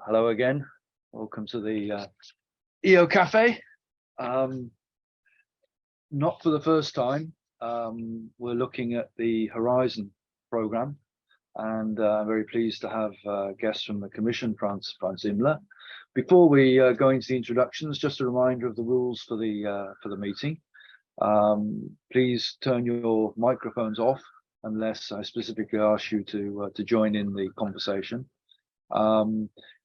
Hello again. Welcome to the EOcafe. Not for the first time. We're looking at the Horizon program, and I'm very pleased to have guests from the Commission, Franz Imler. Before we go into the introductions, just a reminder of the rules for the meeting. Please turn your microphones off unless I specifically ask you to join in the conversation.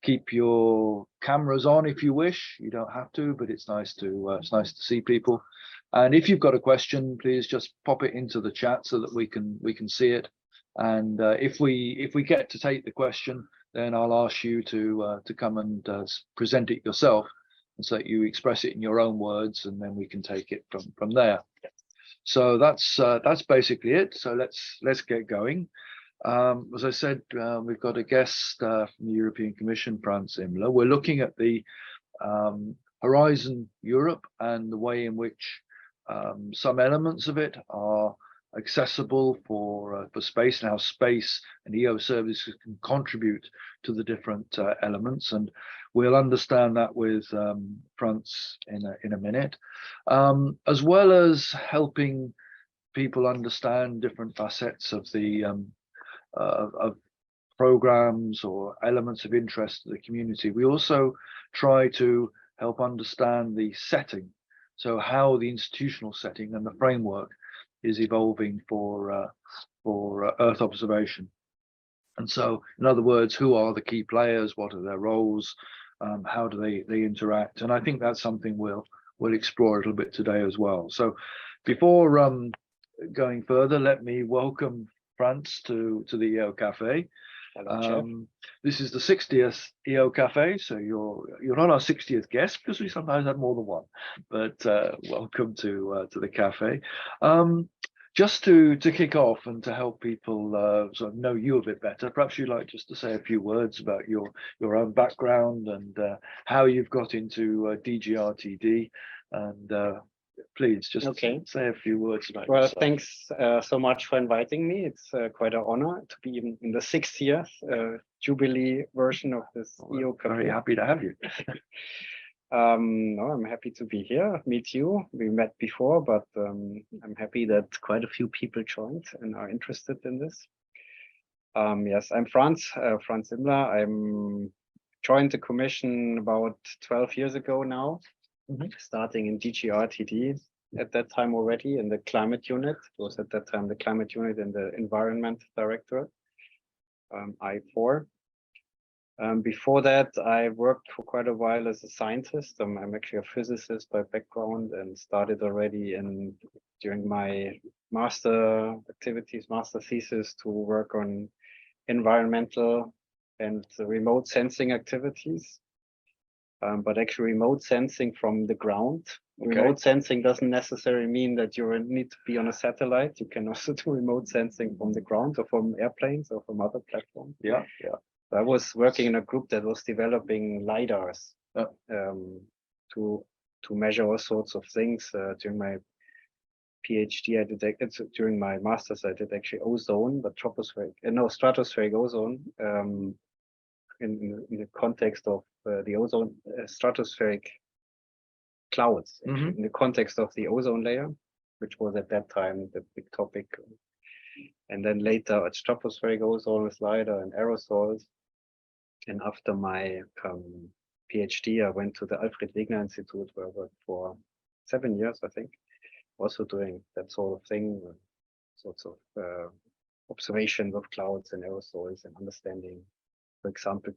Keep your cameras on if you wish. You don't have to, but it's nice to see people. And if you've got a question, please just pop it into the chat so that we can see it. And if we get to take the question, then I'll ask you to come and present it yourself, and so that you express it in your own words, and then we can take it from there. So that's basically it. So let's get going. As I said, we've got a guest from the European Commission, Franz Imler. We're looking at the Horizon Europe and the way in which some elements of it are accessible for space, and how space and EO services can contribute to the different elements. And we'll understand that with Franz in a minute, as well as helping people understand different facets of the of programs or elements of interest to the community. We also try to help understand the setting, so how the institutional setting and the framework is evolving for Earth observation. And so, in other words, who are the key players? What are their roles? How do they interact? And I think that's something we'll explore a little bit today as well. So, before going further, let me welcome Franz to the EOcafe. This is the 60th EOcafe, so you're not our 60th guest, because we sometimes have more than one. But welcome to the cafe. Just to kick off and to help people sort of know you a bit better, perhaps you'd like just to say a few words about your own background and how you've got into DG RTD, and please just say a few words about yourself. Thanks so much for inviting me. It's quite an honor to be in the 60th Jubilee version of this EOcafe. Very happy to have you. No, I'm happy to be here, meet you. We met before, but I'm happy that quite a few people joined and are interested in this. Yes, I'm Franz Imler. I'm joined the Commission about 12 years ago now. Starting in DG RTD at that time already in the climate unit. It was at that time the climate unit in the Environment Directorate, I4. Before that, I worked for quite a while as a scientist. I'm actually a physicist by background, and started already during my master thesis to work on environmental and remote sensing activities. But actually remote sensing from the ground. Okay. Remote sensing doesn't necessarily mean that you need to be on a satellite. You can also do remote sensing from the ground or from airplanes or from other platforms. Yeah. I was working in a group that was developing LiDARs to measure all sorts of things. During my PhD, during my master's, I did actually ozone, but stratospheric ozone. In the context of the ozone stratospheric clouds, in the context of the ozone layer, which was at that time the big topic. And then later at stratospheric ozone with LiDAR and aerosols. And after my PhD, I went to the Alfred Wegener Institute, where I worked for 7 years, I think, also doing that sort of thing, sorts of observations of clouds and aerosols and understanding, for example,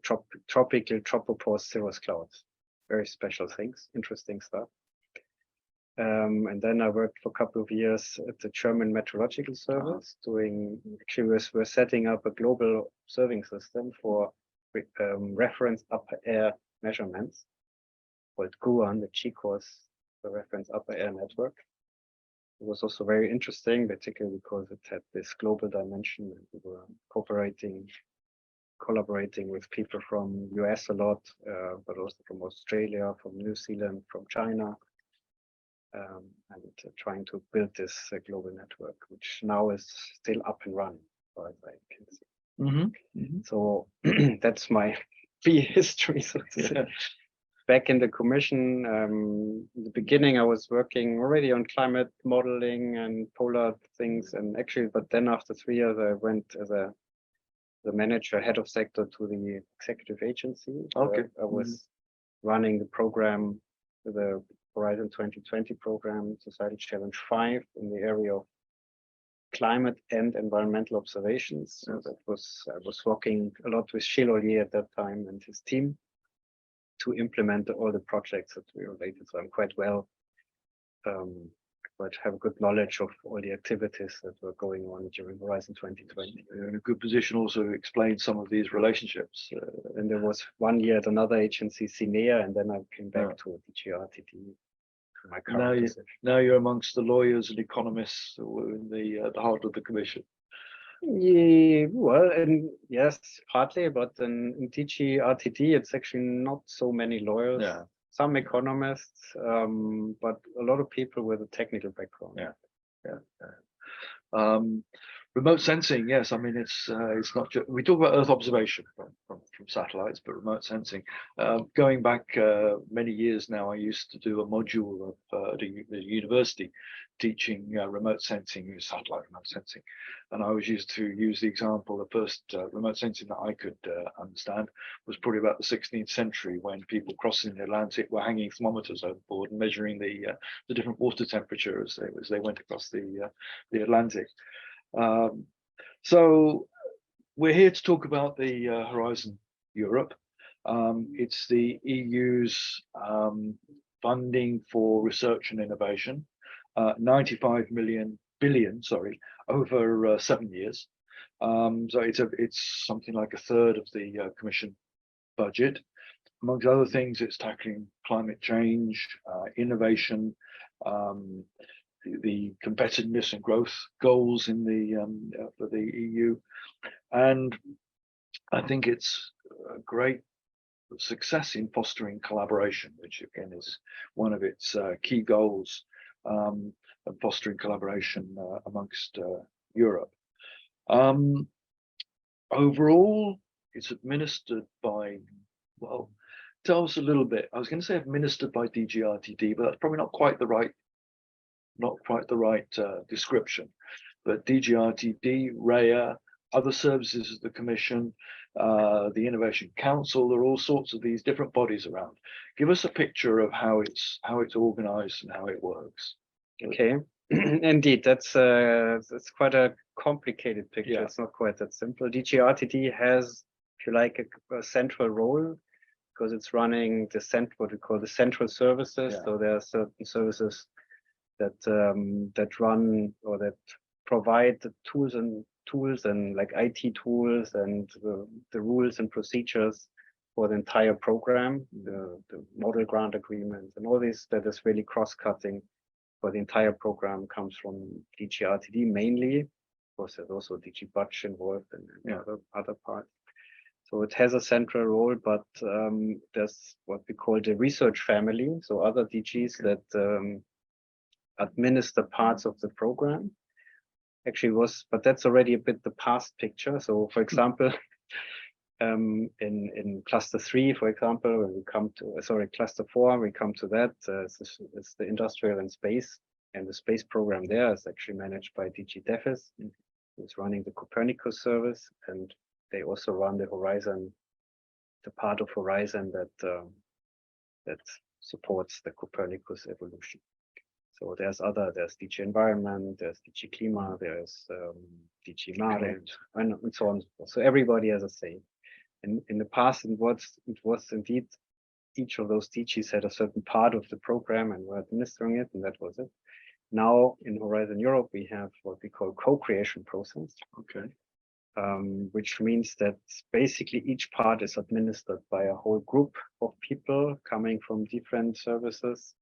tropical tropopause cirrus clouds, very special things, interesting stuff. And then I worked for a couple of years at the German Meteorological Service, we're setting up a global observing system for reference upper air measurements called GUAN, the GCOS, the reference upper air network. It was also very interesting, particularly because it had this global dimension, and we were collaborating with people from US a lot, but also from Australia, from New Zealand, from China, and trying to build this global network, which now is still up and running, as I can see. So that's my prehistory, so to say. Back in the commission, in the beginning, I was working already on climate modeling and polar things, and actually, but then after 3 years, I went as the manager, head of sector, to the executive agency. Okay. I was running the program, the Horizon 2020 program, Societal Challenge 5, in the area of climate and environmental observations. So that was, I was working a lot with Gilles Ollier at that time and his team to implement all the projects that we related. So I'm quite well, quite have good knowledge of all the activities that were going on during Horizon 2020. You're in a good position also to explain some of these relationships. And there was 1 year at another agency, CINEA, and then I came back to DG RTD. My current position. Now you're amongst the lawyers and economists who were in the heart of the commission. Yeah, well, and yes, partly, but in DG RTD, it's actually not so many lawyers. Yeah. Some economists, but a lot of people with a technical background. Remote sensing, yes. I mean, it's not just, we talk about Earth observation from satellites, but remote sensing. Going back many years now, I used to do a module of the university teaching remote sensing, satellite remote sensing, and I was used to use the example. The first remote sensing that I could understand was probably about the 16th century, when people crossing the Atlantic were hanging thermometers overboard and measuring the different water temperature as they went across the Atlantic. So we're here to talk about the Horizon Europe. It's the EU's funding for research and innovation, 95 billion, over 7 years. So it's something like a third of the Commission budget. Amongst other things, it's tackling climate change, innovation, the competitiveness and growth goals in the for the EU, and I think it's a great success in fostering collaboration, which again is one of its key goals, and fostering collaboration amongst Europe. Overall, it's administered by, well, tell us a little bit. I was going to say administered by DG RTD, but that's probably not quite the right description. But DG RTD, REA, other services of the Commission, the Innovation Council, there are all sorts of these different bodies around. Give us a picture of how it's organized and how it works. Okay, indeed, that's quite a complicated picture. Yeah. It's not quite that simple. DG RTD has, if you like, a central role, because it's running what we call the central services. Yeah. So there are certain services that run or that provide the tools and like IT tools and the rules and procedures for the entire program, the model grant agreements and all this that is really cross-cutting for the entire program comes from DG RTD mainly. Of course, there's also DG Budget involved and other parts. So it has a central role, but there's what we call the research family. So other DGs that administer parts of the program actually but that's already a bit the past picture. So for example, in cluster 3, for example, when we come to cluster 4, we come to that, it's the industrial and space, and the space program there is actually managed by DG DEFIS, who's running the Copernicus service, and they also run the Horizon, the part of Horizon that supports the Copernicus evolution. So there's DG Environment, there's DG Klima, there's DG Mare, and so on. So everybody has a say. And in the past, it was indeed each of those DGs had a certain part of the program and were administering it, and that was it. Now in Horizon Europe, we have what we call co-creation process. Okay. Which means that basically each part is administered by a whole group of people coming from different services.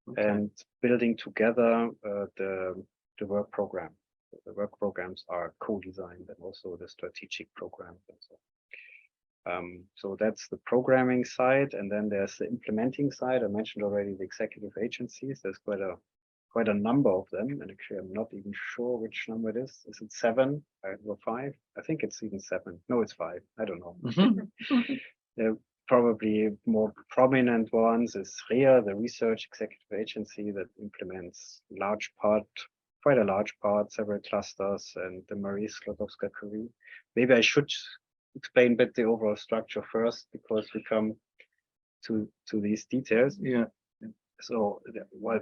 Okay. And building together the work program. The work programs are co-designed, and also the strategic programs and so on. So that's the programming side, and then there's the implementing side. I mentioned already the executive agencies. There's quite a number of them, and actually I'm not even sure which number it is. Is it 7 or 5? I think it's even 7. No, it's 5. I don't know. The probably more prominent ones is REA, the Research Executive Agency that implements quite a large part, several clusters, and the Marie Sklodowska-Curie. Maybe I should explain a bit the overall structure first, because we come to these details. Yeah. So, well,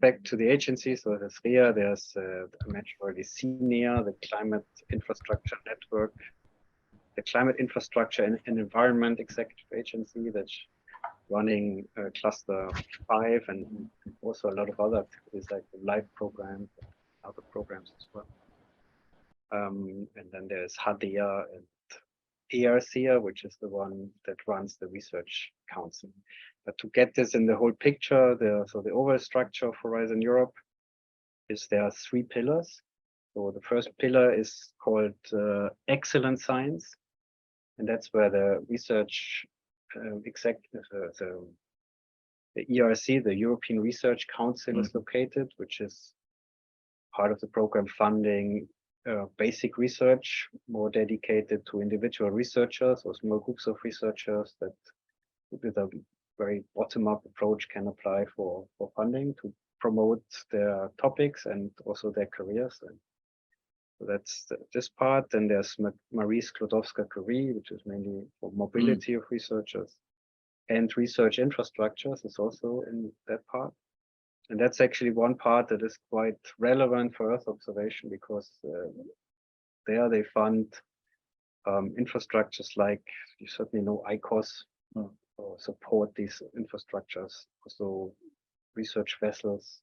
back to the agency. So there's REA, there's I mentioned already CNEA, the Climate Infrastructure Network, the Climate Infrastructure and Environment Executive Agency that's running cluster 5, and also a lot of other activities like the LIFE program, other programs as well. And then there's HADEA and ERCA, which is the one that runs the Research Council. But to get this in the whole picture, so the overall structure of Horizon Europe is there are 3 pillars. So the first pillar is called Excellent Science, and that's where the research executive, the ERC, the European Research Council, is located, which is part of the program funding basic research, more dedicated to individual researchers or small groups of researchers that, with a very bottom-up approach, can apply for funding to promote their topics and also their careers. And so that's this part. Then there's Marie Sklodowska-Curie, which is mainly for mobility of researchers, and research infrastructures is also in that part. And that's actually one part that is quite relevant for Earth observation, because there they fund infrastructures like, you certainly know, ICOS, or support these infrastructures, also research vessels,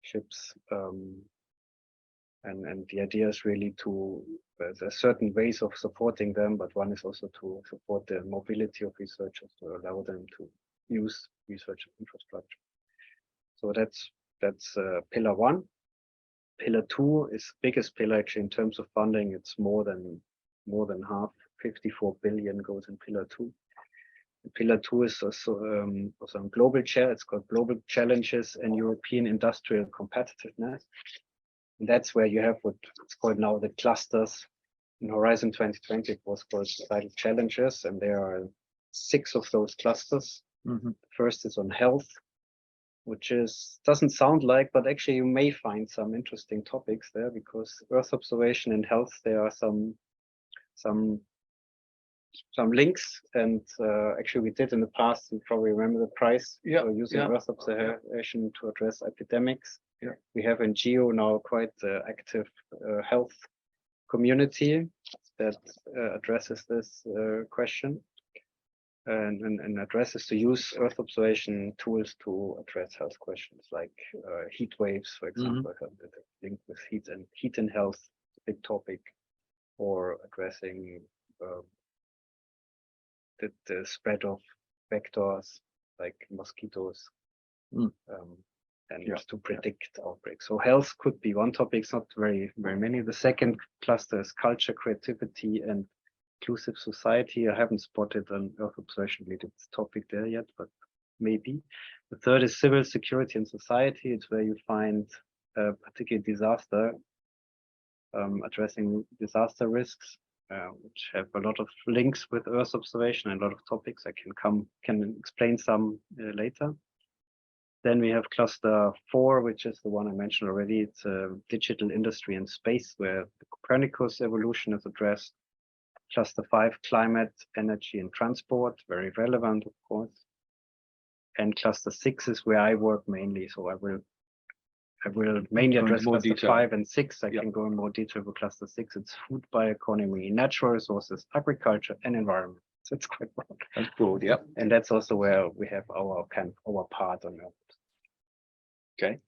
ships, and the idea is really to, there's certain ways of supporting them, but one is also to support the mobility of researchers, to allow them to use research infrastructure. So that's pillar 1. Pillar 2 is biggest pillar actually in terms of funding. It's more than half, 54 billion goes in pillar 2. And pillar 2 is also a global chair. It's called Global Challenges and European Industrial Competitiveness. And that's where you have what it's called now the clusters. In Horizon 2020, it was called Societal Challenges, and there are 6 of those clusters. The first is on health, which doesn't sound like, but actually you may find some interesting topics there, because Earth observation and health, there are some links, and actually we did in the past, you probably remember the prize for using Earth observation to address epidemics. We have in GEO now quite active health community that addresses this question. And addresses to use Earth observation tools to address health questions like heat waves, for example, linked with heat and health, a big topic, or addressing the spread of vectors like mosquitoes, and to predict outbreaks. So health could be one topic. It's not very many. The second cluster is culture, creativity, and inclusive society. I haven't spotted an Earth observation related topic there yet, but maybe. The third is civil security and society. It's where you find particularly disaster, addressing disaster risks, which have a lot of links with Earth observation and a lot of topics. I can explain some later. Then we have cluster 4, which is the one I mentioned already. It's digital industry and space, where the Copernicus evolution is addressed. Cluster 5, climate, energy, and transport, very relevant, of course. And cluster 6 is where I work mainly. So I will mainly address cluster 5 and 6. I can go in more detail for cluster 6. It's food, bioeconomy, natural resources, agriculture, and environment. So it's quite broad. That's broad, yeah. And that's also where we have our part on Earth. Okay.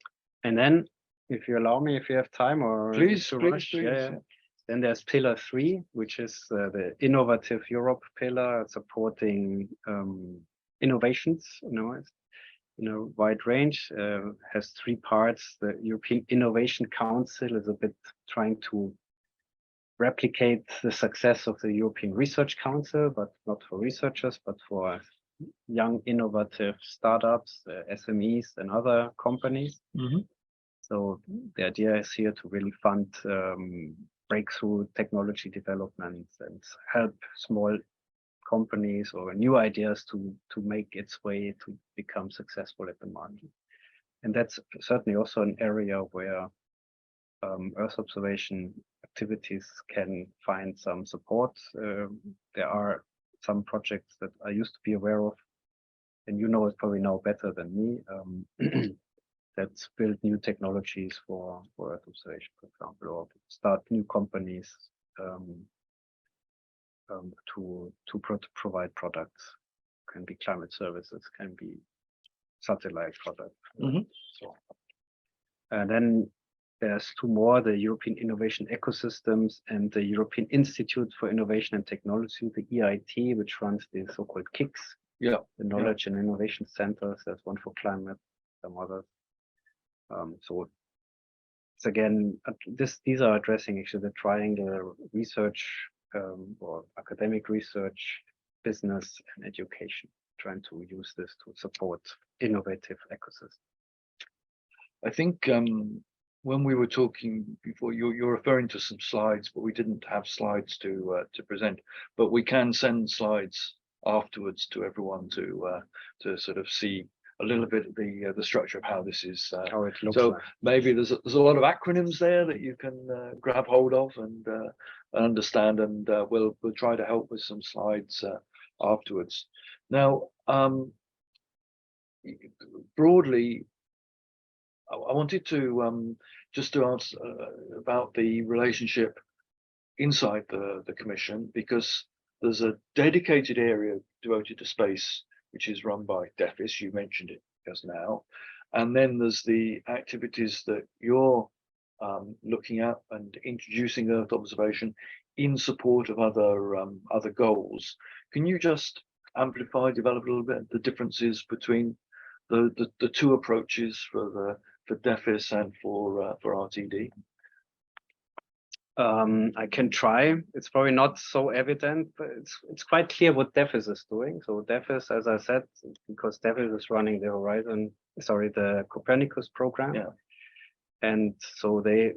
And then, if you allow me, if you have time, or please. Then there's pillar 3, which is the Innovative Europe pillar, supporting innovations, in a wide range. Has 3 parts. The European Innovation Council is a bit trying to replicate the success of the European Research Council, but not for researchers, but for young innovative startups, SMEs, and other companies. So the idea is here to really fund breakthrough technology development and help small companies or new ideas to make its way to become successful at the market. And that's certainly also an area where Earth observation activities can find some support. There are some projects that I used to be aware of, and you know it probably know better than me, that build new technologies for Earth observation, for example, or start new companies to provide products. Can be climate services, can be satellite products. So, and then there's two more: the European Innovation Ecosystems and the European Institute for Innovation and Technology, the EIT, which runs the so-called KICS, the Knowledge and Innovation Centers. There's one for climate, some others. So it's again, these are addressing actually the triangle: research or academic research, business, and education, trying to use this to support innovative ecosystems. I think when we were talking before, you're referring to some slides, but we didn't have slides to present. But we can send slides afterwards to everyone to sort of see a little bit of the structure of how this is. How it looks so like. maybe there's a lot of acronyms there that you can grab hold of and understand, and we'll try to help with some slides afterwards. Now, broadly, I wanted to just to ask about the relationship inside the Commission, because there's a dedicated area devoted to space, which is run by DEFIS. You mentioned it just now, and then there's the activities that you're looking at and introducing Earth observation in support of other goals. Can you just amplify, develop a little bit the differences between the two approaches for DEFIS and for RTD? I can try. It's probably not so evident, but it's quite clear what DEFIS is doing. So DEFIS, as I said, because DEFIS is running the Copernicus program. Yeah. And so they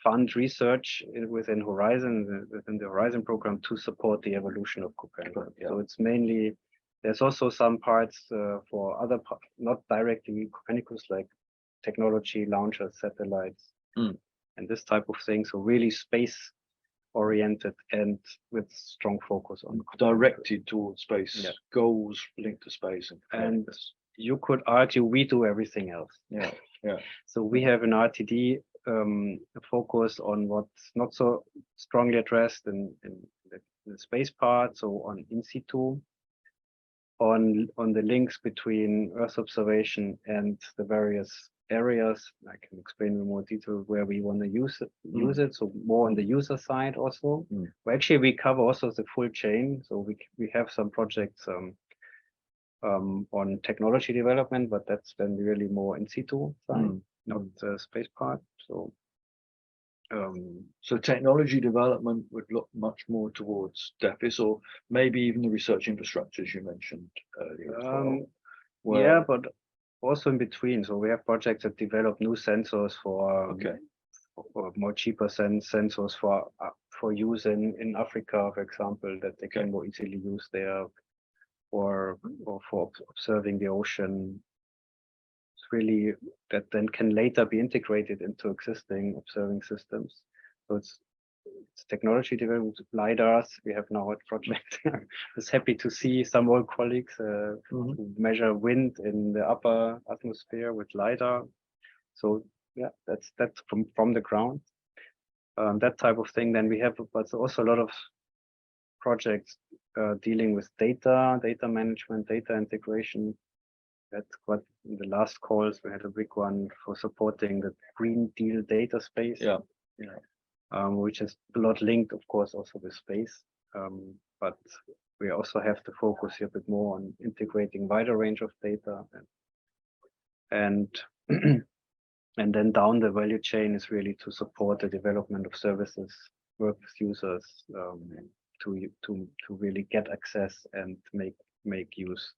fund research within the Horizon program to support the evolution of Copernicus. Yeah. So it's mainly, there's also some parts for other, not directly Copernicus, like technology, launchers, satellites, and this type of thing. So really space oriented and with strong focus on directed towards space, goals linked to space. And you could argue we do everything else. Yeah, yeah. So we have an RTD focus on what's not so strongly addressed in the space part, so on in situ, on the links between Earth observation and the various areas. I can explain in more detail where we want to use it. So more on the user side also. Well, actually, we cover also the full chain. So we have some projects on technology development, but that's then really more in situ side, not the space part. So technology development would look much more towards DEFIS, or maybe even the research infrastructures you mentioned earlier. Yeah, but also in between. So we have projects that develop new sensors for more cheaper sensors for use in Africa, for example, that they can more easily use there, or for observing the ocean. It's really that then can later be integrated into existing observing systems. So it's technology development, LiDARs. We have now a project. I was happy to see some old colleagues who measure wind in the upper atmosphere with LiDAR. So yeah, that's from the ground. That type of thing. Then we have, but also a lot of projects dealing with data management, data integration. That's what in the last calls we had a big one for supporting the Green Deal data space. Which is a lot linked, of course, also with space. But we also have to focus here a bit more on integrating wider range of data, and then down the value chain is really to support the development of services, work with users to really get access and make use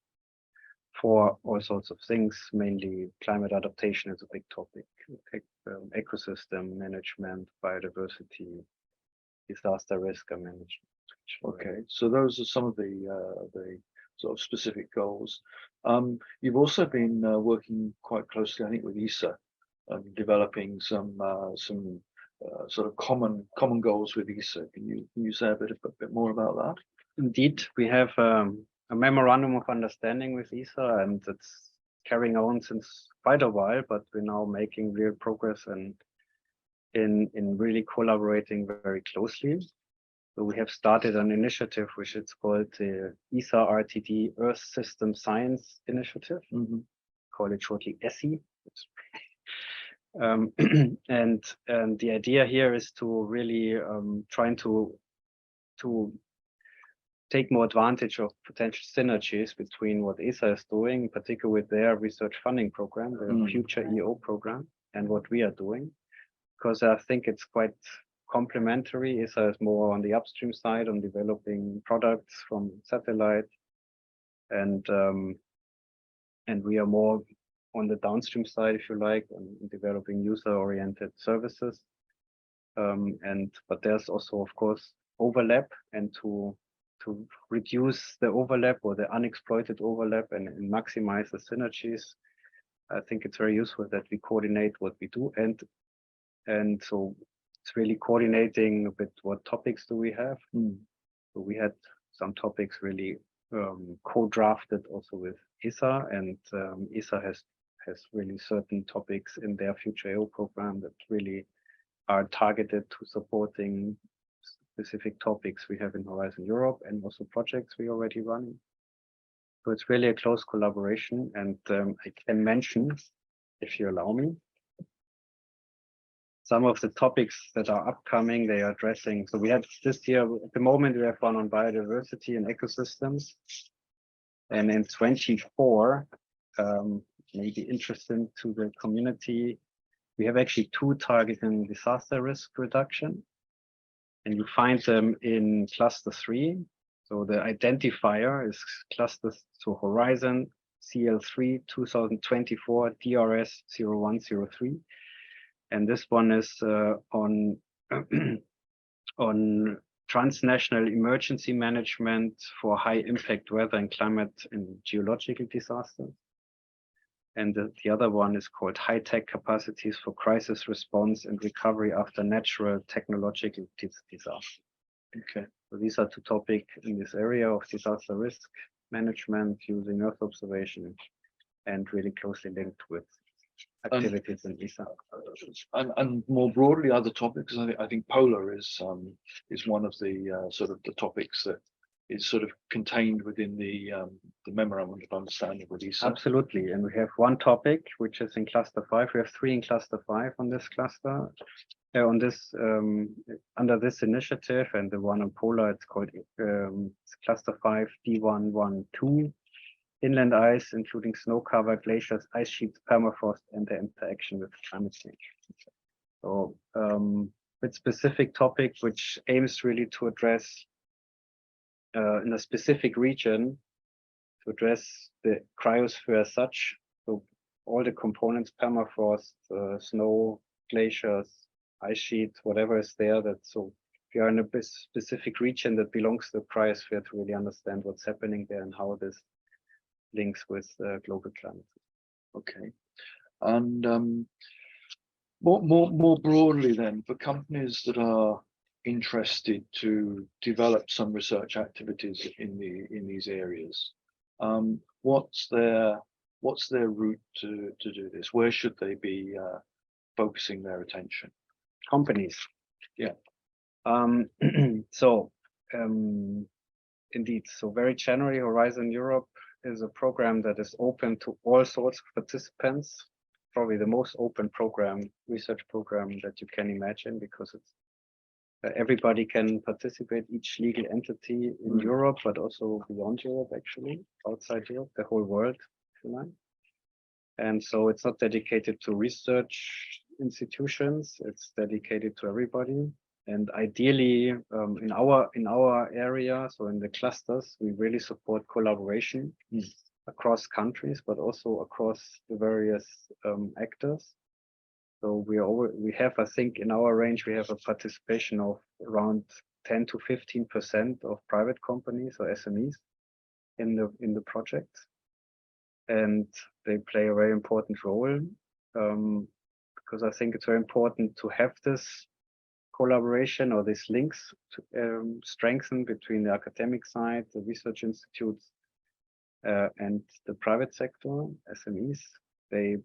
for all sorts of things. Mainly climate adaptation is a big topic, ecosystem management, biodiversity, disaster risk management. Okay, so those are some of the sort of specific goals. You've also been working quite closely, I think, with ESSA, developing some sort of common goals with ESSA. Can you say a bit more about that? Indeed, we have a memorandum of understanding with ESSA, and it's carrying on since quite a while, but we're now making real progress and in really collaborating very closely. So we have started an initiative which is called the ESSA RTD Earth System Science Initiative. Call it shortly ESSI. And the idea here is to really trying to take more advantage of potential synergies between what ESSA is doing, particularly with their research funding program, the FutureEO program, and what we are doing. Because I think it's quite complementary. ESSA is more on the upstream side, on developing products from satellite, and we are more on the downstream side, if you like, on developing user-oriented services. But there's also, of course, overlap, and to reduce the overlap or the unexploited overlap and maximize the synergies, I think it's very useful that we coordinate what we do, and so it's really coordinating a bit what topics do we have. So we had some topics really co-drafted also with ESSA, and ESSA has really certain topics in their FutureEO program that really are targeted to supporting specific topics we have in Horizon Europe and also projects we already running. So it's really a close collaboration, and I can mention, if you allow me, some of the topics that are upcoming. They are addressing. So we have this year, at the moment, we have one on biodiversity and ecosystems, and in 24, maybe interesting to the community, we have actually 2 targeting disaster risk reduction, and you find them in cluster 3. So the identifier is cluster, so Horizon CL3 2024 DRS 0103. And this one is on on transnational emergency management for high impact weather and climate and geological disasters. And the other one is called high-tech capacities for crisis response and recovery after natural technological disaster. Okay. So these are 2 topics in this area of disaster risk management using Earth observation, and really closely linked with activities in ESSA. And more broadly, other topics. I think polar is one of the sort of the topics that is sort of contained within the memorandum of understanding with ESSA. Absolutely, and we have one topic which is in cluster 5. We have 3 in cluster 5 on this cluster, on this under this initiative, and the one on polar, it's called it's cluster 5 D112. Inland ice, including snow cover, glaciers, ice sheets, permafrost, and their interaction with climate change. So it's a specific topic which aims really to address in a specific region, to address the cryosphere as such. So all the components, permafrost, snow, glaciers, ice sheets, whatever is there. That so we are in a specific region that belongs to the cryosphere to really understand what's happening there and how this links with global climate. Okay, and more broadly then, for companies that are interested to develop some research activities in these areas, what's their route to do this? Where should they be focusing their attention? Companies. Yeah. So indeed, so very generally, Horizon Europe is a program that is open to all sorts of participants, probably the most open research program that you can imagine, because it's everybody can participate, each legal entity in Europe, but also beyond Europe, actually, outside Europe, the whole world, if you like. And so it's not dedicated to research institutions, it's dedicated to everybody. And ideally, in our area, so in the clusters, we really support collaboration across countries, but also across the various actors. So we have, I think, in our range, we have a participation of around 10 to 15% of private companies or SMEs in the project, and they play a very important role, because I think it's very important to have this collaboration or these links to strengthen between the academic side, the research institutes, and the private sector, SMEs. They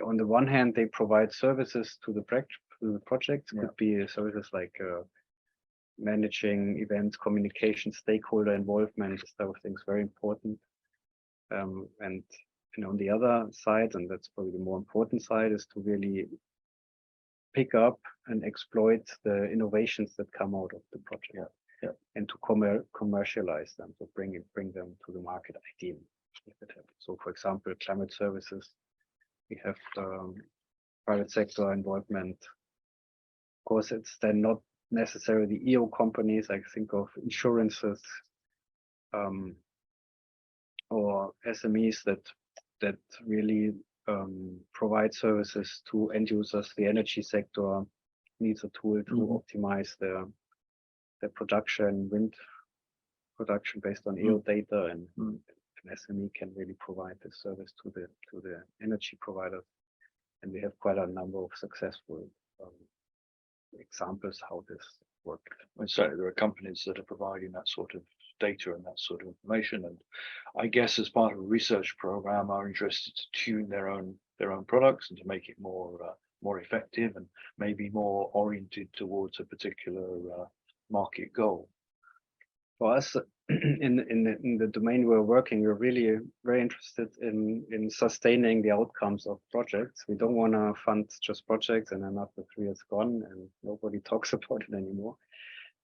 on the one hand, they provide services to the projects. Yeah. Could be services like managing events, communication, stakeholder involvement, this type of things, very important. And on the other side, and that's probably the more important side, is to really pick up and exploit the innovations that come out of the project, and to commercialize them, so bring them to the market ideally. So, for example, climate services, we have private sector involvement. Of course, it's then not necessarily the EO companies. I think of insurances, or SMEs that really provide services to end users. The energy sector needs a tool to optimize their production, wind production based on EO data, and an SME can really provide this service to the energy providers. And we have quite a number of successful examples how this works. So there are companies that are providing that sort of data and that sort of information, and I guess as part of a research program are interested to tune their own products and to make it more effective and maybe more oriented towards a particular market goal. For us, in the domain we're working, we're really very interested in sustaining the outcomes of projects. We don't want to fund just projects and then after 3 years gone and nobody talks about it anymore.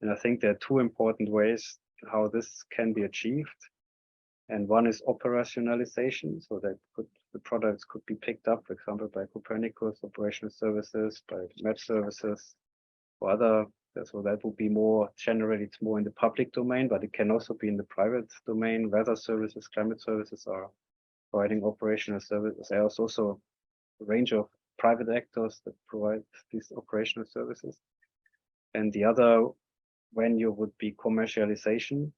And I think there are two important ways how this can be achieved. And one is operationalization, so that the products could be picked up, for example, by Copernicus operational services, by Met services, or other. So that would be more generally, it's more in the public domain, but it can also be in the private domain. Weather services, climate services are providing operational services. There's also a range of private actors that provide these operational services. And the other venue would be commercialization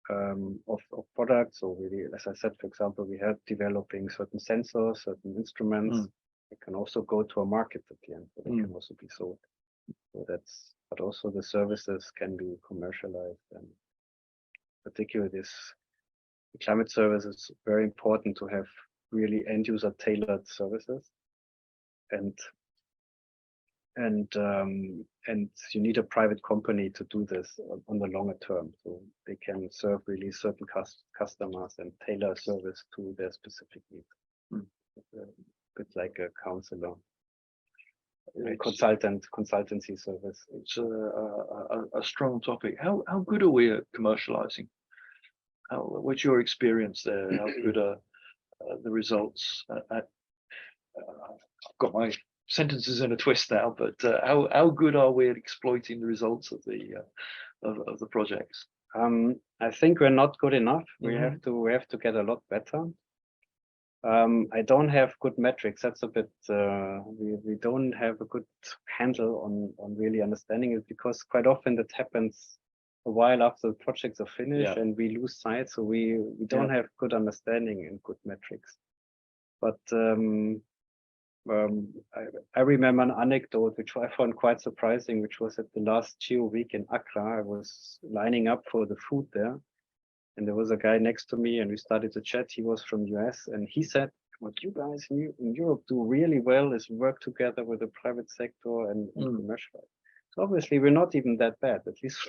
of products. So really, as I said, for example, we have developing certain sensors, certain instruments. It can also go to a market at the end, but they can also be sold. So that's, but also the services can be commercialized, and particularly this climate service is very important to have really end user tailored services, and you need a private company to do this on the longer term, so they can serve really certain customers and tailor service to their specific needs. It's like a counselor. Consultancy service. It's a strong topic. How good are we at commercializing? What's your experience there? How good are the results? I've got my sentences in a twist now, but how good are we at exploiting the results of the projects? I think we're not good enough. We have to get a lot better. I don't have good metrics. That's a bit, we don't have a good handle on really understanding it, because quite often that happens a while after the projects are finished and we lose sight. So we don't have good understanding and good metrics. But I remember an anecdote which I found quite surprising, which was at the last Geo Week in Accra. I was lining up for the food there. And there was a guy next to me and we started to chat. He was from US and he said, what you guys in Europe do really well is work together with the private sector and commercialize. So obviously we're not even that bad, at least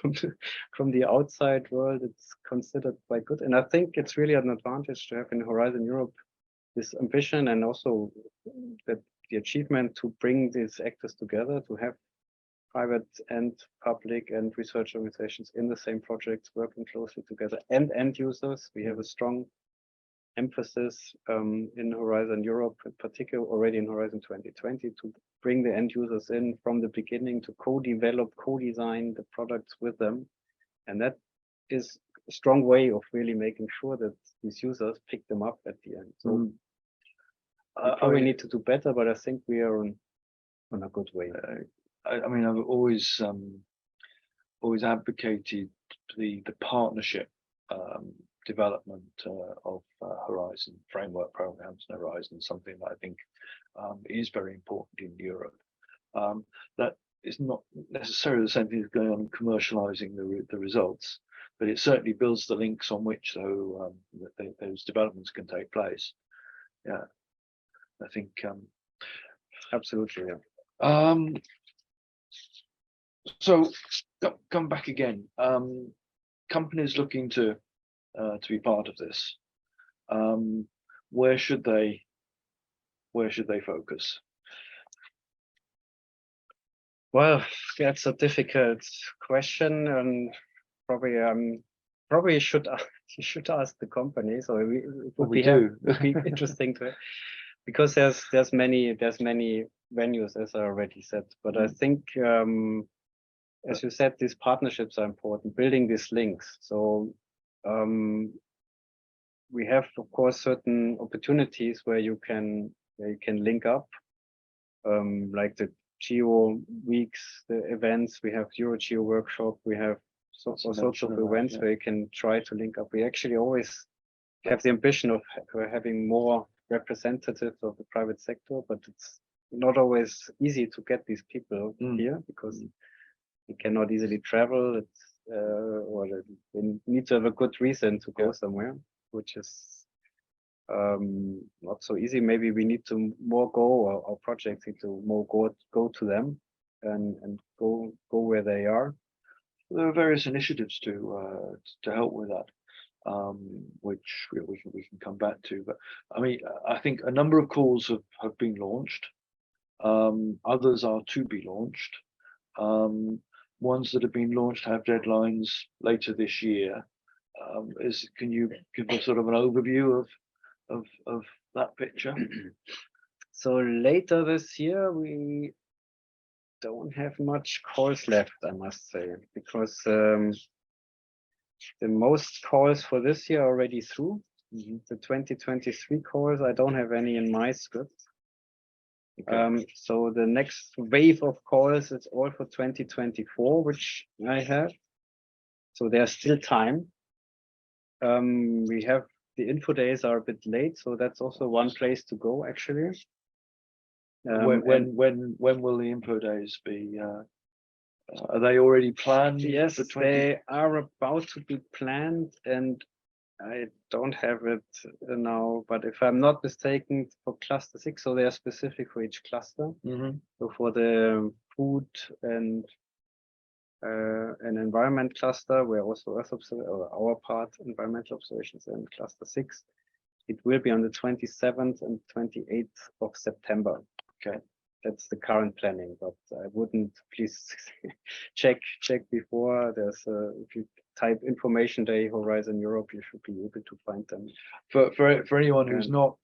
from the outside world, it's considered quite good. And I think it's really an advantage to have in Horizon Europe this ambition, and also that the achievement to bring these actors together, to have private and public and research organizations in the same projects working closely together, and end users. We have a strong emphasis in Horizon Europe, in particular already in Horizon 2020, to bring the end users in from the beginning, to co-develop, co-design the products with them. And that is a strong way of really making sure that these users pick them up at the end. So we probably need to do better, but I think we are on a good way. I mean, I've always always advocated the partnership development of Horizon framework programs and Horizon, something that I think is very important in Europe. That is not necessarily the same thing as going on and commercializing the results, but it certainly builds the links on which those developments can take place. Yeah, I think absolutely. Yeah. So come back again. Companies looking to be part of this. Where should they focus? Well, that's a difficult question, and probably you should ask the companies, or it would be interesting to, because there's many venues, as I already said. But I think, as you said, these partnerships are important, building these links. So we have, of course, certain opportunities where you can link up, like the Geo weeks, the events. We have EuroGeo workshop. We have all sorts of events where you can try to link up. We actually always have the ambition of having more representatives of the private sector, but it's not always easy to get these people here, because you cannot easily travel. It's or they need to have a good reason to go somewhere, which is not so easy. Maybe we need to more go, or our projects need to more go to them and go where they are. There are various initiatives to help with that, which we can come back to. But I mean, I think a number of calls have been launched. Others are to be launched. Ones that have been launched have deadlines later this year. Can you give us sort of an overview of that picture? So later this year, we don't have much calls left, I must say, because the most calls for this year are already through. The 2023 calls, I don't have any in my script. Okay. So the next wave of calls, it's all for 2024, which I have. So there's still time. We have the info days are a bit late, so that's also one place to go, actually. When will the info days be? Are they already planned? Yes, they are about to be planned, and I don't have it now, but if I'm not mistaken, for cluster 6, so they are specific for each cluster. So for the food and environment cluster, where also Earth or our part, environmental observations, and cluster 6, it will be on the 27th and 28th of September. Okay, that's the current planning, but I wouldn't, please check before. There's if you type information day Horizon Europe, you should be able to find them. For anyone who's not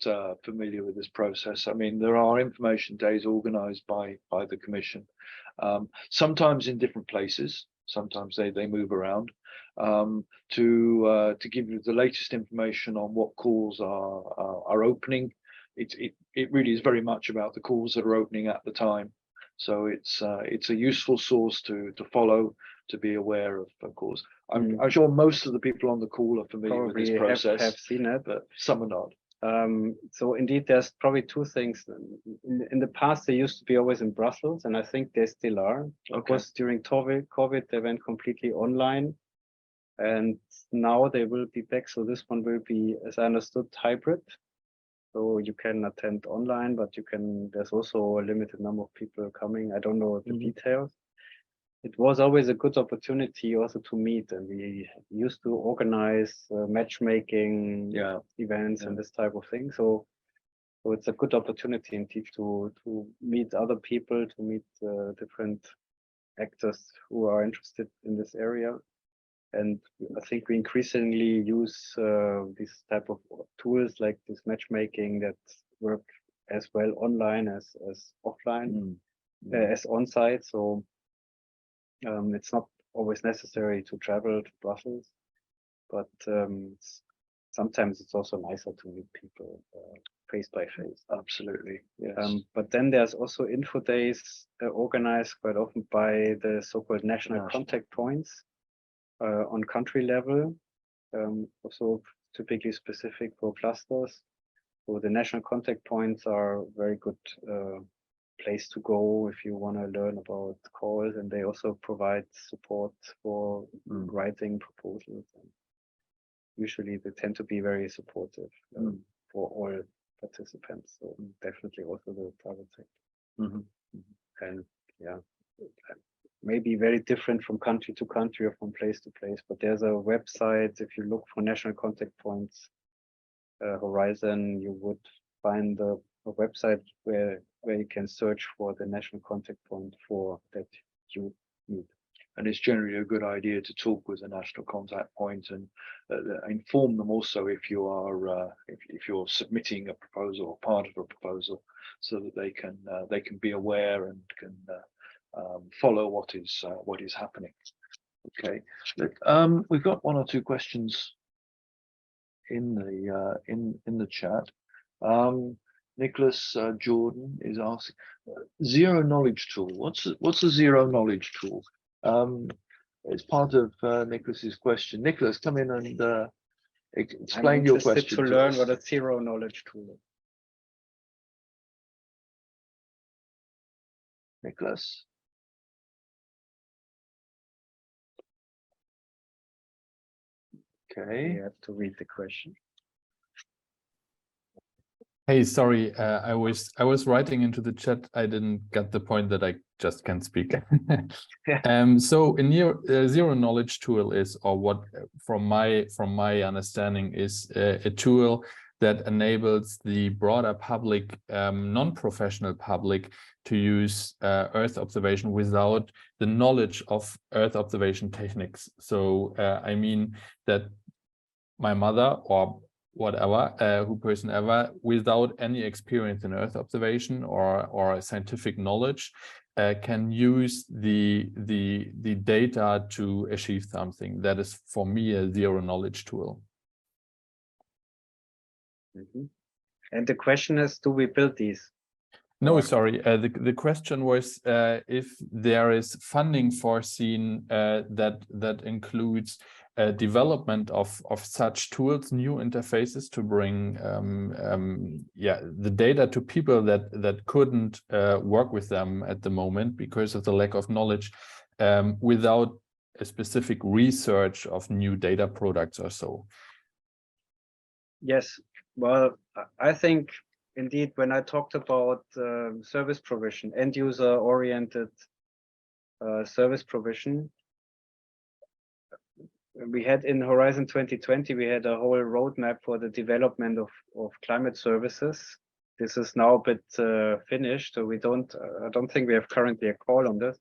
familiar with this process, I mean, there are information days organized by the Commission, sometimes in different places. Sometimes they move around to give you the latest information on what calls are opening. It really is very much about the calls that are opening at the time. So it's a useful source to follow, to be aware of course. I'm sure most of the people on the call are familiar with this process. Have seen it, but some are not. So indeed, there's probably two things. In the past, they used to be always in Brussels, and I think they still are. Of course, during COVID, they went completely online, and now they will be back. So this one will be, as I understood, hybrid. So you can attend online, but there's also a limited number of people coming. I don't know the details. It was always a good opportunity also to meet, and we used to organize matchmaking events and this type of thing. So it's a good opportunity indeed to meet other people, to meet different actors who are interested in this area. And I think we increasingly use this type of tools like this matchmaking that work as well online as offline, as on-site. So it's not always necessary to travel to Brussels, but sometimes it's also nicer to meet people face by face. Absolutely, yes. But then there's also info days organized quite often by the so-called national contact points on country level, also typically specific for clusters. So the national contact points are a very good place to go if you want to learn about calls, and they also provide support for writing proposals. And usually they tend to be very supportive for all participants. So definitely also the private sector. And yeah, maybe very different from country to country or from place to place, but there's a website. If you look for national contact points, Horizon, you would find a website where you can search for the national contact point for that you need. And it's generally a good idea to talk with a national contact point and inform them also if you are if you're submitting a proposal or part of a proposal, so that they can be aware and can follow what is happening. Okay, we've got one or two questions in the chat. Nicholas Jordan is asking, zero knowledge tool. What's a zero knowledge tool? It's part of Nicholas's question. Nicholas, come in and explain your question. To learn what a zero knowledge tool is. Nicholas. Okay. You have to read the question. Hey, sorry, I was writing into the chat. I didn't get the point that I just can't speak. So in your zero knowledge tool is, or what from my understanding is a tool that enables the broader public, non-professional public, to use Earth observation without the knowledge of Earth observation techniques. So I mean that my mother or whatever, person ever, without any experience in Earth observation or scientific knowledge, can use the data to achieve something. That is, for me, a zero knowledge tool. And the question is, do we build these? No, sorry. The question was if there is funding foreseen that includes development of such tools, new interfaces to bring the data to people that couldn't work with them at the moment because of the lack of knowledge, without a specific research of new data products or so. Yes, well, I think indeed when I talked about service provision, end user oriented service provision, we had in Horizon 2020, we had a whole roadmap for the development of climate services. This is now a bit finished, so I don't think we have currently a call on this.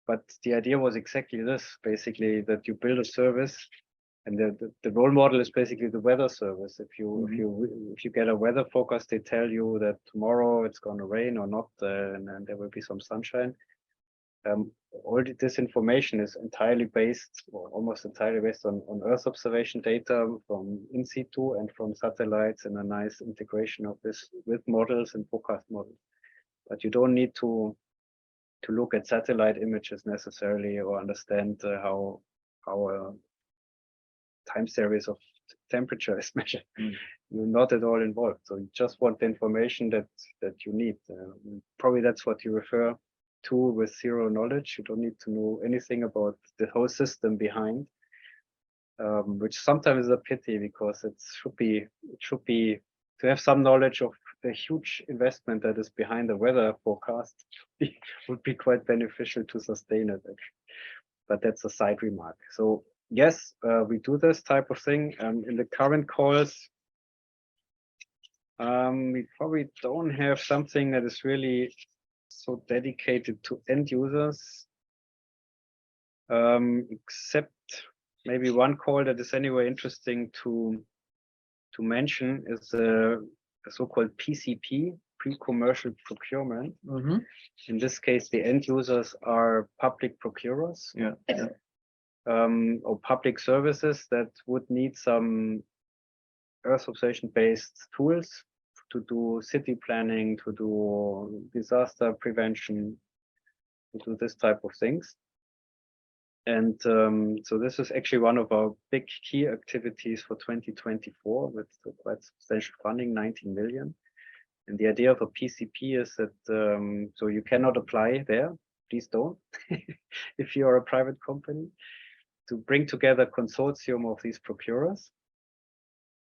But the idea was exactly this, basically, that you build a service, and the role model is basically the weather service. If you get a weather forecast, they tell you that tomorrow it's going to rain or not, and then there will be some sunshine. All this information is entirely based, or almost entirely based on Earth observation data from in situ and from satellites, and a nice integration of this with models and forecast models. But you don't need to look at satellite images necessarily, or understand how a time series of temperature is measured. You're not at all involved. So you just want the information that you need. Probably that's what you refer to with zero knowledge. You don't need to know anything about the whole system behind, which sometimes is a pity, because it should be to have some knowledge of the huge investment that is behind the weather forecast would be quite beneficial to sustain it, actually. But that's a side remark. So yes, we do this type of thing. In the current calls, we probably don't have something that is really so dedicated to end users, except maybe one call that is anyway interesting to mention is a so-called PCP, pre-commercial procurement. In this case, the end users are public procurers, or public services that would need some Earth observation-based tools to do city planning, to do disaster prevention, to do this type of things. And so this is actually one of our big key activities for 2024 with quite substantial funding, 19 million. And the idea of a PCP is that, so you cannot apply there, please don't, if you are a private company, to bring together a consortium of these procurers.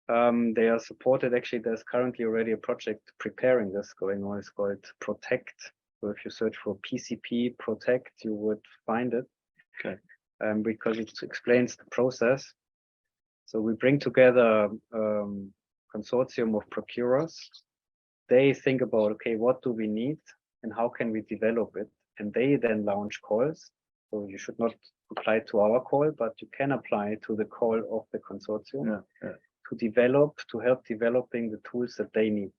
They are supported, actually, there's currently already a project preparing this going on, it's called Protect. So if you search for PCP Protect, you would find it. Okay. Because it explains the process. So we bring together consortium of procurers. They think about, okay, what do we need and how can we develop it? And they then launch calls. So you should not apply to our call, but you can apply to the call of the consortium to develop, to help developing the tools that they need.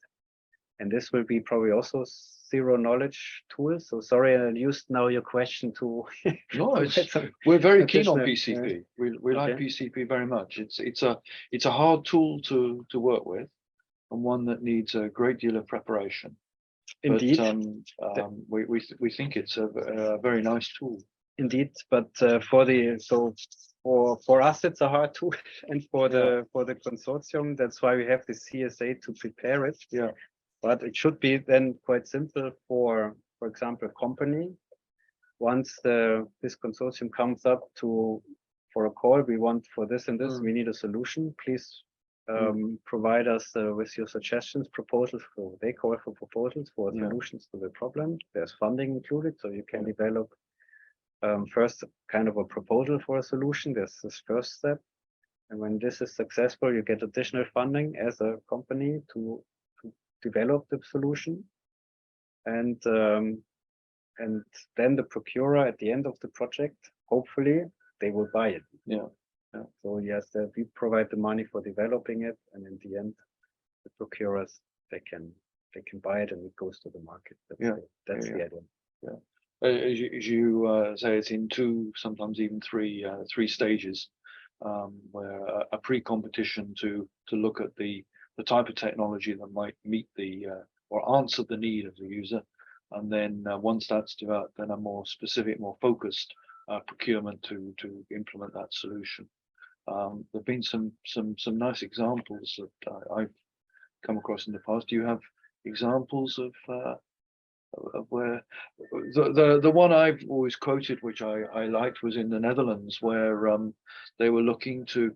And this will be probably also zero knowledge tools. So sorry, I used now your question to. No, we're very keen on PCP. We like PCP very much. It's a hard tool to work with, and one that needs a great deal of preparation. Indeed, but, we think it's a very nice tool. Indeed, but for us it's a hard tool, and for the consortium, that's why we have the CSA to prepare it. Yeah. But it should be then quite simple for example, a company. Once this consortium comes up for a call, we want for this and this, we need a solution. Please provide us with your suggestions, proposals. They call for proposals for solutions to the problem. There's funding included, so you can develop first kind of a proposal for a solution. There's this first step, and when this is successful, you get additional funding as a company to develop the solution, and then the procurer at the end of the project, hopefully they will buy it. So yes, we provide the money for developing it, and in the end, the procurers they can buy it and it goes to the market. That's the idea. As you say, it's in 2, sometimes even 3 stages, where a pre-competition to look at the type of technology that might meet or answer the need of the user, and then once that's developed, then a more specific, more focused procurement to implement that solution. There've been some nice examples that I've come across in the past. Do you have examples of where the one I've always quoted, which I liked, was in the Netherlands, where they were looking to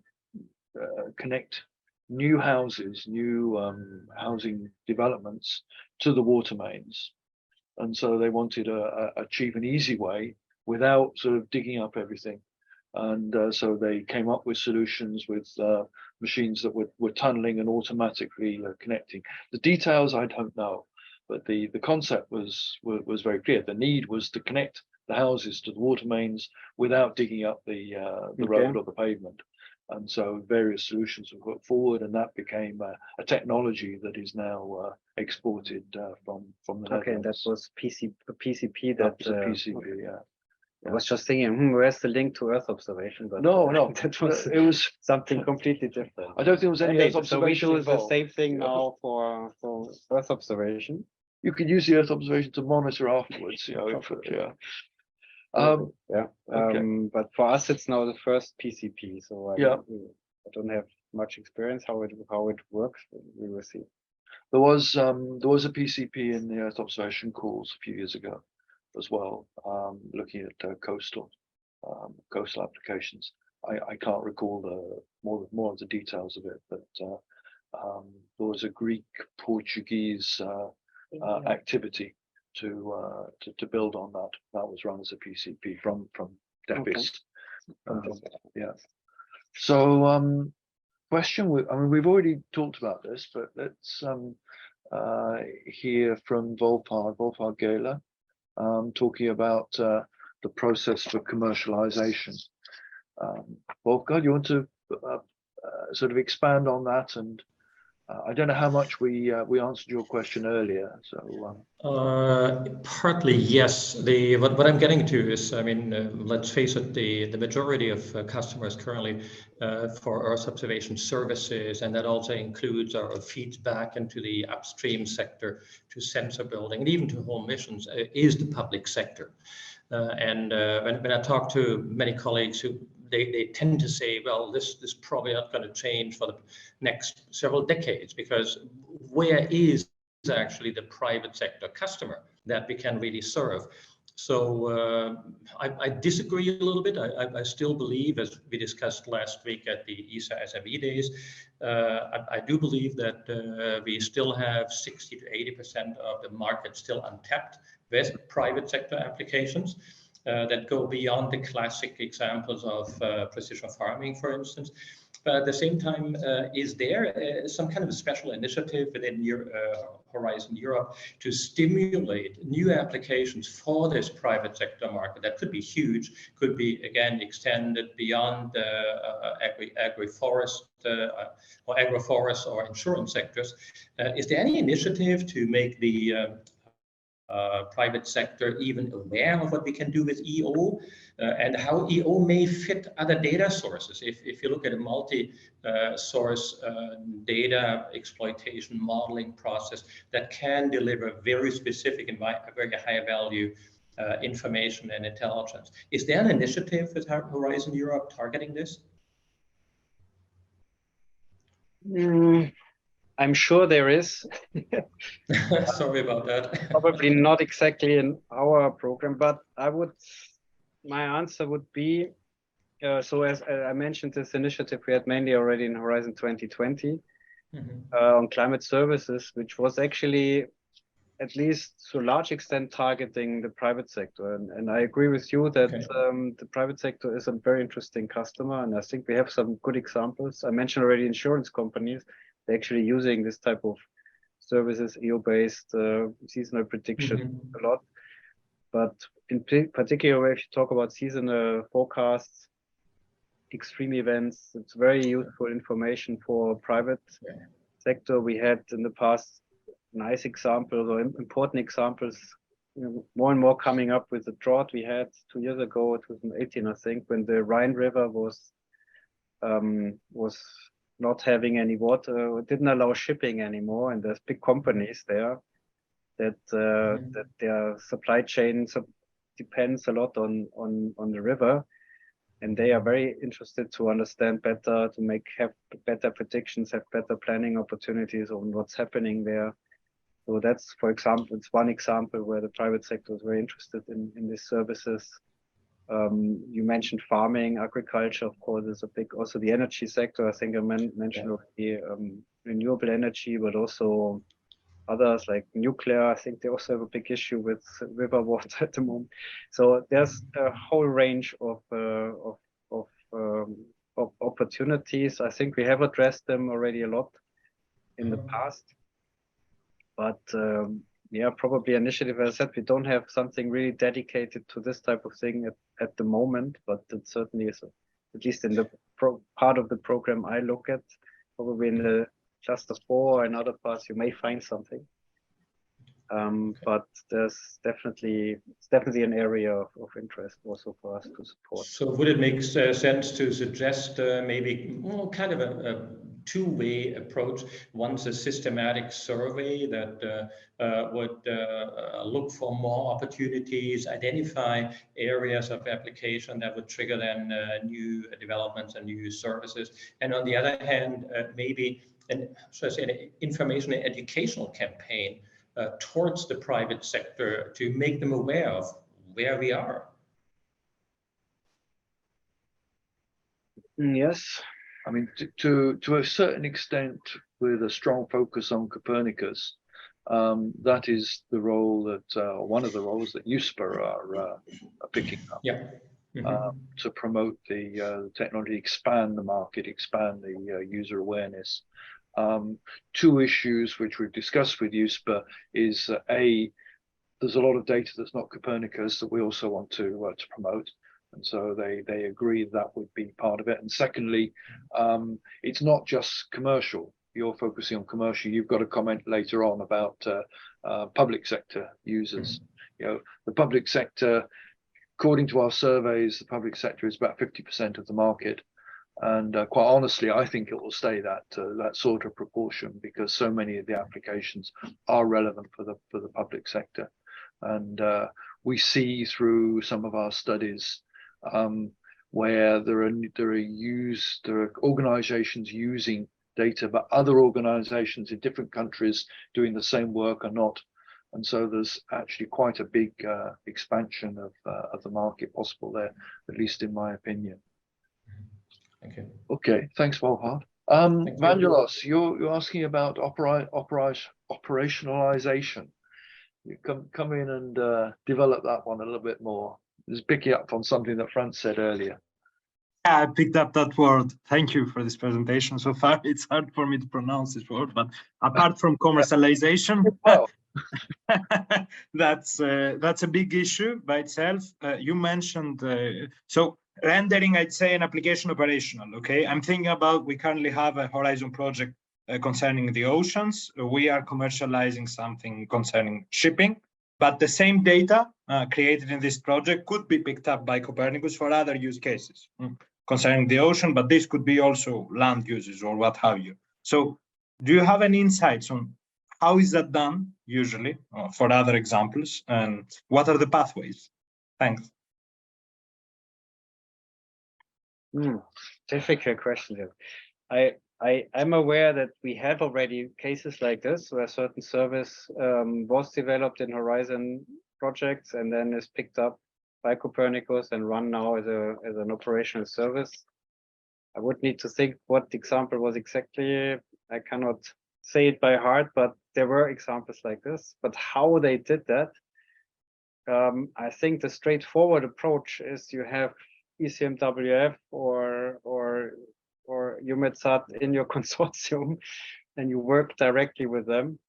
connect new houses, new housing developments to the water mains, and so they wanted a cheap and easy way without sort of digging up everything. And so they came up with solutions with machines that were tunneling and automatically connecting. The details I don't know, but the concept was very clear. The need was to connect the houses to the water mains without digging up the road or the pavement. And so various solutions were put forward, and that became a technology that is now exported from the Netherlands. Okay, that was PCP. That was a PCP, yeah. I was just thinking, where's the link to Earth observation? But no, it was something completely different. I don't think there was any Earth observation. So we do the same thing now for Earth observation. You can use the Earth observation to monitor afterwards. But for us, it's now the first PCP. So I don't have much experience how it works. But we will see. There was a PCP in the Earth observation calls a few years ago as well, looking at coastal applications. I can't recall the more of the details of it, but there was a Greek-Portuguese activity to build on that. That was run as a PCP from DEPIS. So question, we've already talked about this, but let's hear from Wolfhard Gehler, talking about the process for commercialization. Wolfgang, you want to sort of expand on that and I don't know how much we answered your question earlier. So partly yes. What I'm getting to is, I mean, let's face it, the majority of customers currently for Earth observation services, and that also includes our feedback into the upstream sector to sensor building and even to home missions, is the public sector. When I talk to many colleagues who they tend to say, well, this is probably not going to change for the next several decades, because where is actually the private sector customer that we can really serve? So I disagree a little bit. I still believe, as we discussed last week at the ESA SME days, I do believe that we still have 60 to 80% of the market still untapped with private sector applications that go beyond the classic examples of precision farming, for instance. But at the same time, is there some kind of a special initiative within Horizon Europe to stimulate new applications for this private sector market that could be huge, could be, again, extended beyond agri-forest or agroforest or insurance sectors? Is there any initiative to make the private sector even aware of what we can do with EO and how EO may fit other data sources? If you look at a multi-source data exploitation modeling process that can deliver very specific and very high value information and intelligence, is there an initiative with Horizon Europe targeting this? I'm sure there is. Sorry about that. Probably not exactly in our program, but my answer would be, so as I mentioned, this initiative we had mainly already in Horizon 2020 on climate services, which was actually at least to a large extent targeting the private sector. And I agree with you that the private sector is a very interesting customer. And I think we have some good examples. I mentioned already insurance companies. They're actually using this type of services, EO-based seasonal prediction a lot. But in particular, if you talk about seasonal forecasts, extreme events, it's very useful information for private sector. We had in the past nice examples or important examples, more and more coming up with the drought we had 2 years ago, 2018, I think, when the Rhine River was not having any water, didn't allow shipping anymore, and there's big companies there that their supply chain depends a lot on the river, and they are very interested to understand better, to have better predictions, have better planning opportunities on what's happening there. So that's, for example, it's one example where the private sector is very interested in these services. You mentioned farming, agriculture, of course, is a big, also the energy sector. I think I mentioned already renewable energy, but also others like nuclear. I think they also have a big issue with river water at the moment. So there's a whole range of opportunities. I think we have addressed them already a lot in the past. But yeah, probably initiative. As I said, we don't have something really dedicated to this type of thing at the moment, but it certainly is, at least in the part of the program I look at, probably in the cluster 4 and other parts, you may find something. But it's definitely an area of interest also for us to support. So would it make sense to suggest maybe kind of a two-way approach? One's a systematic survey that would look for more opportunities, identify areas of application that would trigger then new developments and new services. And on the other hand, maybe an information and educational campaign towards the private sector to make them aware of where we are. Yes. I mean, to a certain extent, with a strong focus on Copernicus, that is the role that one of the roles that EUSPA are picking up. Yeah. To promote the technology, expand the market, expand the user awareness. Two issues which we've discussed with EUSPA is there's a lot of data that's not Copernicus that we also want to promote. And so they agree that would be part of it. And secondly, it's not just commercial. you're focusing on commercial. You've got a comment later on about public sector users. You know, the public sector, according to our surveys, the public sector is about 50% of the market. And quite honestly, I think it will stay that sort of proportion, because so many of the applications are relevant for the public sector. And we see through some of our studies where there are organizations using data, but other organizations in different countries doing the same work are not. And so there's actually quite a big expansion of the market possible there, at least in my opinion. Okay. Okay, thanks, Wolfhard. Vangelos, you're asking about operationalization. You come in and develop that one a little bit more. Just picking up on something that Franz said earlier. I picked up that word. Thank you for this presentation. So far, it's hard for me to pronounce this word, but apart from commercialization, Well, that's a big issue by itself. You mentioned so rendering, I'd say, an application operational. Okay, I'm thinking about, we currently have a Horizon project concerning the oceans. We are commercializing something concerning shipping, but the same data created in this project could be picked up by Copernicus for other use cases concerning the ocean, but this could be also land uses or what have you. So do you have any insights on how is that done usually for other examples, and what are the pathways? Thanks. Difficult question here. I'm aware that we have already cases like this where certain service was developed in Horizon projects and then is picked up by Copernicus and run now as an operational service. I would need to think what the example was exactly. I cannot say it by heart, but there were examples like this. But how they did that, I think the straightforward approach is you have ECMWF or EUMETSAT in your consortium and you work directly with them.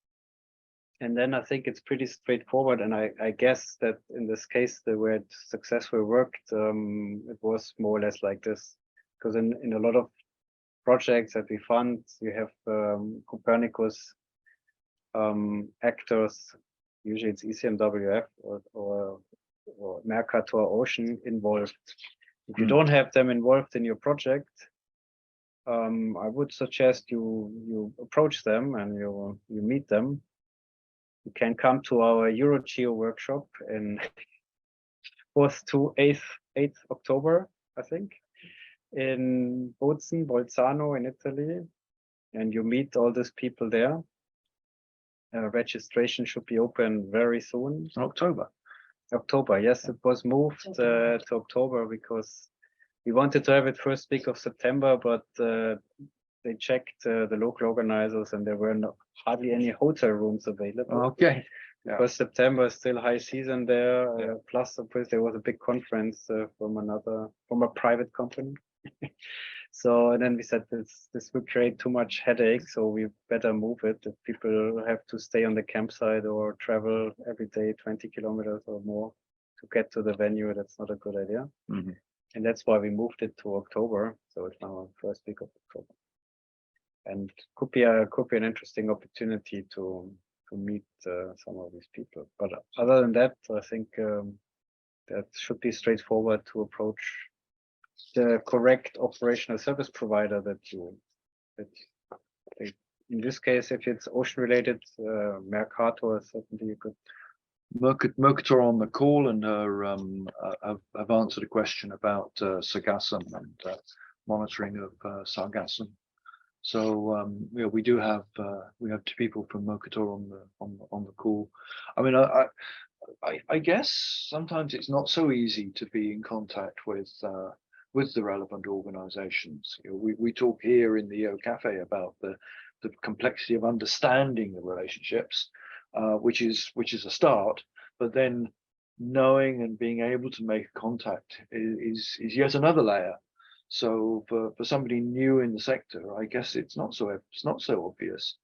And then I think it's pretty straightforward. And I guess that in this case, the way it successfully worked, it was more or less like this. Because in a lot of projects that we fund, you have Copernicus actors, usually it's ECMWF or Mercator Ocean involved. If you don't have them involved in your project, I would suggest you approach them and you meet them. You can come to our EuroGeo workshop in 4th to 8th October, I think, in Bolzano in Italy, and you meet all these people there. Registration should be open very soon. October, yes, it was moved to October because we wanted to have it first week of September, but they checked the local organizers and there were hardly any hotel rooms available. okay. Yeah. Because September is still high season there. Plus, of course, there was a big conference from a private company. So and then we said this would create too much headache, so we better move it. If people have to stay on the campsite or travel every day 20 kilometers or more to get to the venue, that's not a good idea. Mm-hmm. And that's why we moved it to October. So it's now first week of October. And could be an interesting opportunity to meet some of these people. But other than that, I think that should be straightforward to approach the correct operational service provider in this case, if it's ocean related, Mercator is certainly a good. Mercator on the call and have answered a question about sargassum and monitoring of sargassum. So we do have two people from Mercator on the call. I mean, I guess sometimes it's not so easy to be in contact with the relevant organizations. We talk here in the EOcafe about the complexity of understanding the relationships, which is a start, but then knowing and being able to make contact is yet another layer. So for somebody new in the sector, I guess it's not so obvious.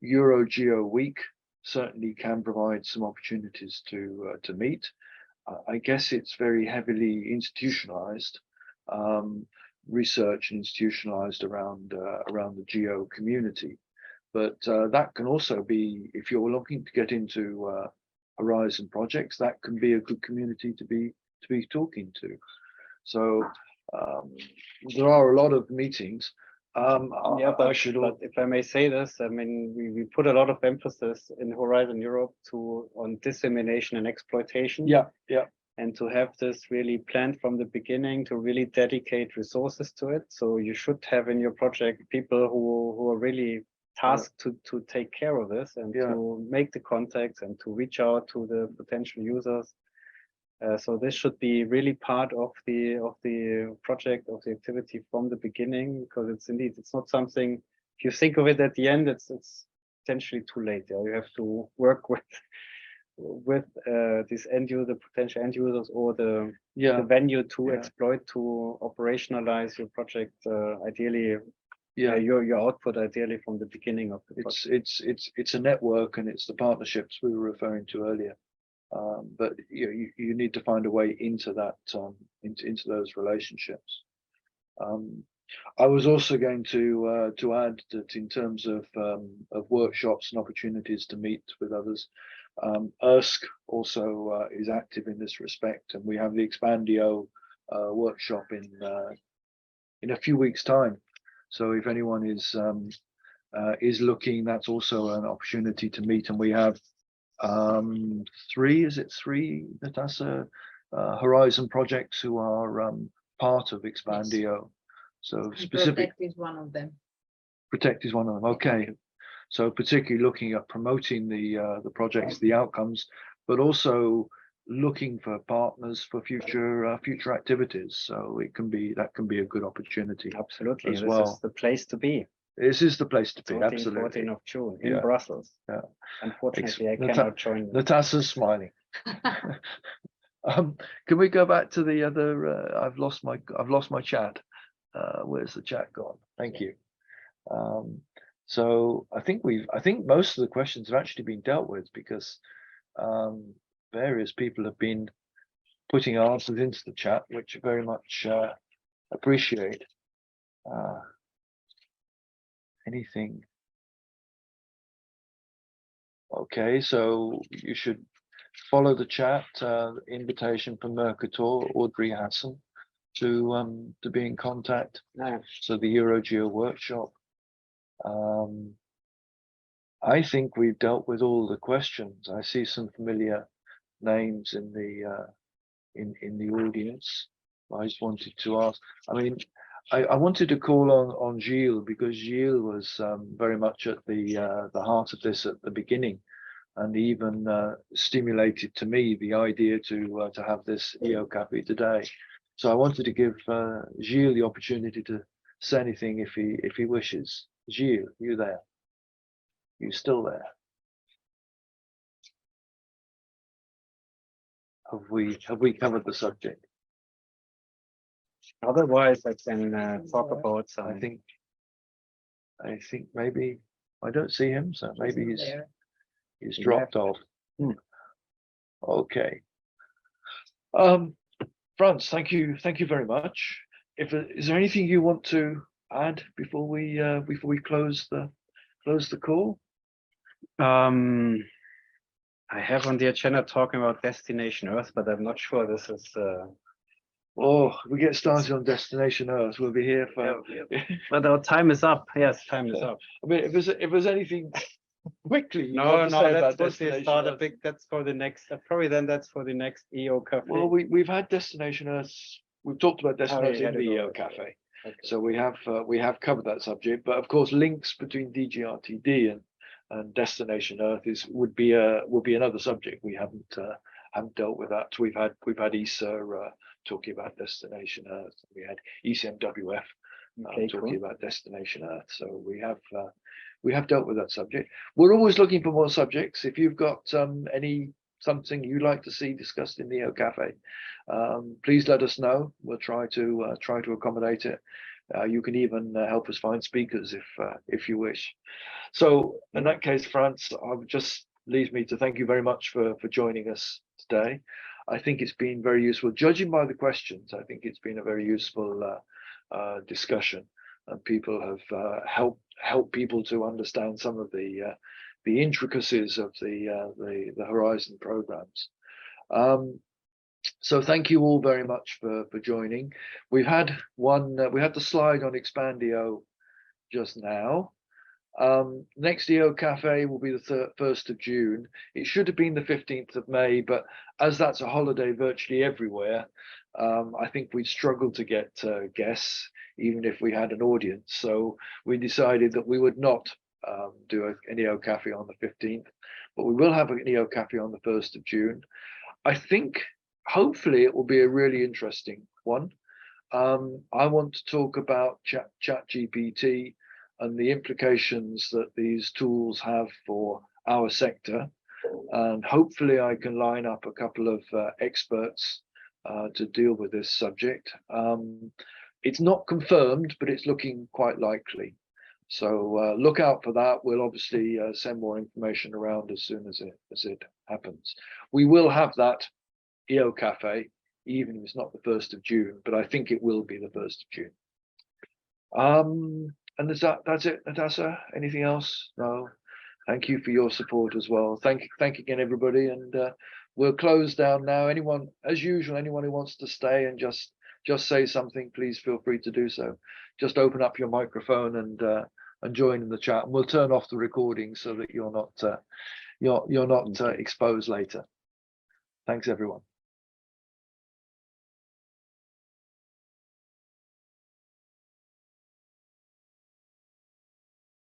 EuroGeo Week certainly can provide some opportunities to meet. I guess it's very heavily institutionalized, research and institutionalized around the geo community. But that can also be, if you're looking to get into Horizon projects, that can be a good community to be talking to. So there are a lot of meetings. Yeah, but if I may say this, I mean, we put a lot of emphasis in Horizon Europe on dissemination and exploitation. Yeah. And to have this really planned from the beginning, to really dedicate resources to it. So you should have in your project people who are really tasked to take care of this and to make the contacts and to reach out to the potential users. So this should be really part of the project, of the activity from the beginning, because it's not something, if you think of it at the end, it's potentially too late. You have to work with these potential end users, or the venue to exploit, to operationalize your project, ideally. Your output ideally from the beginning of the project. It's a network, and it's the partnerships we were referring to earlier. But you need to find a way into that, into those relationships. I was also going to add that in terms of workshops and opportunities to meet with others, ERSC also is active in this respect, and we have the EXPAND-EO workshop in a few weeks' time. So if anyone is looking, that's also an opportunity to meet. And we have three Natasha, Horizon projects who are part of EXPAND-EO. So specific. Protect is one of them. Protect is one of them. Okay. So particularly looking at promoting the projects, the outcomes, but also looking for partners for future activities. So that can be a good opportunity. Absolutely, as well. This is the place to be. This is the place to be. 14th, Absolutely. 14th of June in Brussels. Yeah. Unfortunately, I cannot join. Natasha's smiling. Can we go back to the other? I've lost my chat. Where's the chat gone? Thank you. So I think most of the questions have actually been dealt with, because various people have been putting answers into the chat, which I very much appreciate. Anything? Okay, so you should follow the chat. Invitation from Mercator, Audrey Hassan, to be in contact. No. So the EuroGeo workshop. I think we've dealt with all the questions. I see some familiar names in the audience. I just wanted to ask. I mean, I wanted to call on Gilles, because Gilles was very much at the heart of this at the beginning, and even stimulated to me the idea to have this EOcafe today. So I wanted to give Gilles the opportunity to say anything if he wishes. Gilles, you there? You still there? Have we covered the subject? Otherwise, I can talk about some. I think maybe I don't see him, so maybe he's dropped off. Okay. Franz, thank you very much. Is there anything you want to add before we close the call? I have on the agenda talking about Destination Earth, but I'm not sure this is. Oh, we get started on Destination Earth, we'll be here for. But our time is up. Yes, time is up. I mean, if there's anything quickly. No, that's for the next. Probably then that's for the next EOcafe. Well, we've had Destination Earth. We've talked about Destination in the EOcafe. Okay. So we have covered that subject, but of course links between DG RTD and Destination Earth would be another subject. We haven't dealt with that. We've had ESSA talking about Destination Earth. We had ECMWF talking about Destination Earth. So we have dealt with that subject. We're always looking for more subjects. If you've got something you'd like to see discussed in the EOcafe, please let us know. We'll try to accommodate it. You can even help us find speakers if you wish. So in that case, Franz, just leaves me to thank you very much for joining us today. I think it's been very useful. Judging by the questions, I think it's been a very useful discussion, and people have helped people to understand some of the intricacies of the Horizon programs. So thank you all very much for joining. We've had we had the slide on ExpandEO just now. Next EOcafe will be the 1st of June. It should have been the 15th of May, but as that's a holiday virtually everywhere, I think we'd struggle to get guests, even if we had an audience. So we decided that we would not do an EOcafe on the 15th, but we will have an EOcafe on the 1st of June. I think hopefully it will be a really interesting one. I want to talk about ChatGPT and the implications that these tools have for our sector. And hopefully I can line up a couple of experts to deal with this subject. It's not confirmed, but it's looking quite likely. So look out for that. We'll obviously send more information around as soon as it happens. We will have that EOcafe, even if it's not the 1st of June, but I think it will be the 1st of June. And that's it, Natasha. Anything else? No. Thank you for your support as well. Thank again, everybody. And we'll close down now. Anyone, as usual, anyone who wants to stay and just say something, please feel free to do so. Just open up your microphone and join in the chat. And we'll turn off the recording so that you're not exposed later. Thanks, everyone.